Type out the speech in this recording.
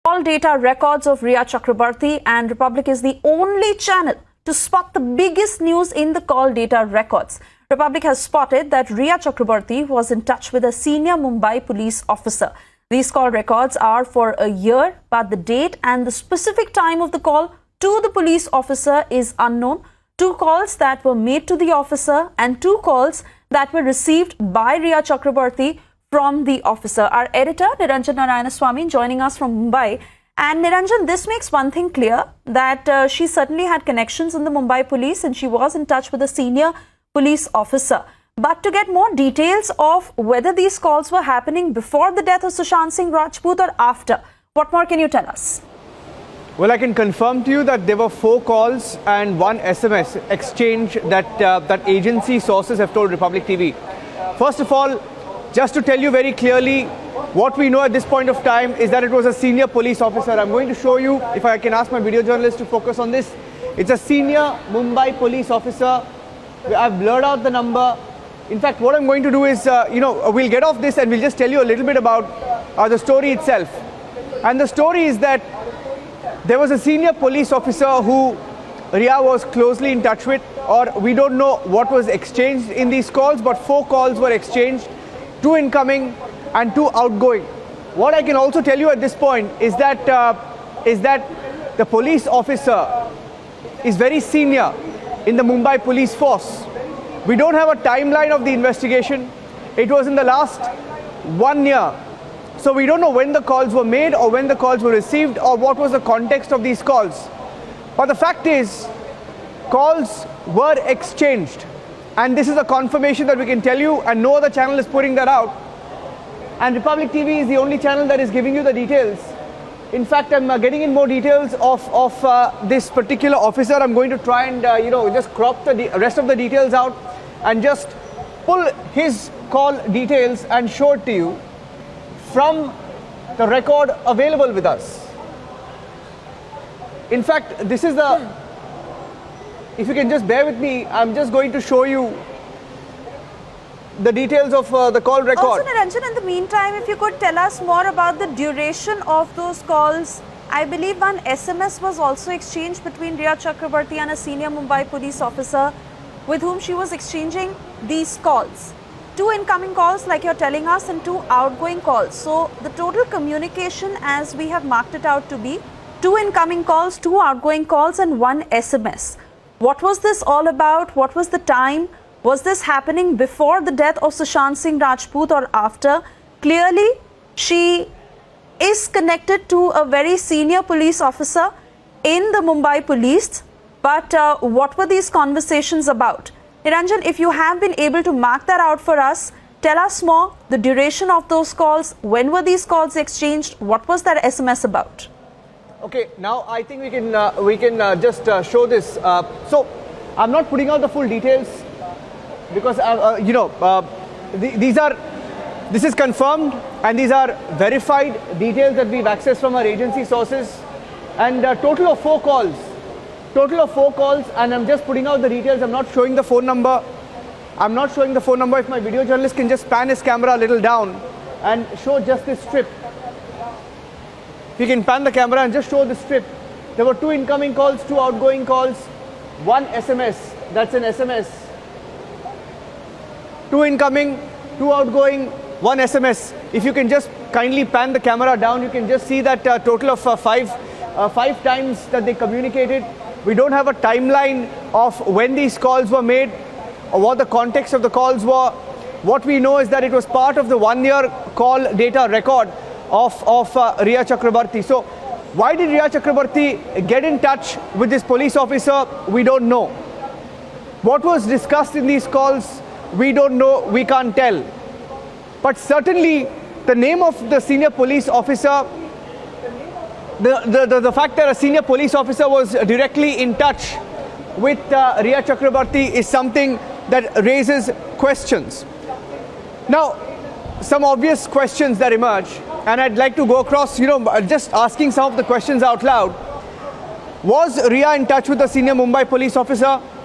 All data records of Rhea Chakrabarti, and Republic is the only channel to spot the biggest news in the call data records. Republic has spotted that Rhea Chakrabarti was in touch with a senior Mumbai police officer. These call records are for a year, but the date and the specific time of the call to the police officer is unknown. 2 calls that were made to the officer and 2 calls that were received by Rhea Chakrabarti from the officer. Our editor Niranjan Narayanaswamy joining us from Mumbai. And Niranjan, this makes one thing clear, that she certainly had connections in the Mumbai police and she was in touch with a senior police officer. But to get more details of whether these calls were happening before the death of Sushant Singh Rajput or after, what more can you tell us? Well, I can confirm to you that there were 4 calls and 1 SMS exchange that agency sources have told Republic TV. First of all, just to tell you very clearly, what we know at this point of time is that it was a senior police officer. I'm going to show you, if I can ask my video journalist to focus on this. It's a senior Mumbai police officer. I've blurred out the number. In fact, what I'm going to do is, we'll get off this and we'll just tell you a little bit about the story itself. And the story is that there was a senior police officer who Rhea was closely in touch with, or we don't know what was exchanged in these calls, but 4 calls were exchanged, 2 incoming and 2 outgoing. What I can also tell you at this point is that the police officer is very senior in the Mumbai police force. We don't have a timeline of the investigation. It was in the last 1 year. So we don't know when the calls were made or when the calls were received or what was the context of these calls. But the fact is, calls were exchanged. And this is a confirmation that we can tell you, and no other channel is putting that out. And Republic TV is the only channel that is giving you the details. In fact, I'm getting in more details of this particular officer. I'm going to try and just crop the rest of the details out and just pull his call details and show it to you from the record available with us. In fact, this is the, if you can just bear with me, I'm just going to show you the details of the call record. Also, Niranjan, in the meantime, if you could tell us more about the duration of those calls. I believe 1 SMS was also exchanged between Rhea Chakrabarti and a senior Mumbai police officer with whom she was exchanging these calls. 2 incoming calls, like you're telling us, and 2 outgoing calls. So the total communication, as we have marked it out to be, 2 incoming calls, 2 outgoing calls and 1 SMS. What was this all about? What was the time? Was this happening before the death of Sushant Singh Rajput or after? Clearly, she is connected to a very senior police officer in the Mumbai police. But what were these conversations about? Niranjan, if you have been able to mark that out for us, tell us more, the duration of those calls, when were these calls exchanged, what was that SMS about? Okay, now I think we can just show this. So I'm not putting out the full details because this is confirmed and these are verified details that we've accessed from our agency sources, and a total of 4 calls. And I'm just putting out the details. I'm not showing the phone number. If my video journalist can just pan his camera a little down and show just this strip. If you can pan the camera and just show the strip. There were 2 incoming calls, 2 outgoing calls, 1 SMS. That's an SMS. 2 incoming, 2 outgoing, 1 SMS. If you can just kindly pan the camera down, you can just see that total of 5 times that they communicated. We don't have a timeline of when these calls were made or what the context of the calls were. What we know is that it was part of the 1-year call data record of Rhea Chakrabarti. So why did Rhea Chakrabarti get in touch with this police officer? We don't know. What was discussed in these calls? We don't know, we can't tell. But certainly the name of the senior police officer, the fact that a senior police officer was directly in touch with Rhea Chakrabarti is something that raises questions. Now, some obvious questions that emerge, and I'd like to go across, just asking some of the questions out loud. Was Rhea in touch with the senior Mumbai police officer?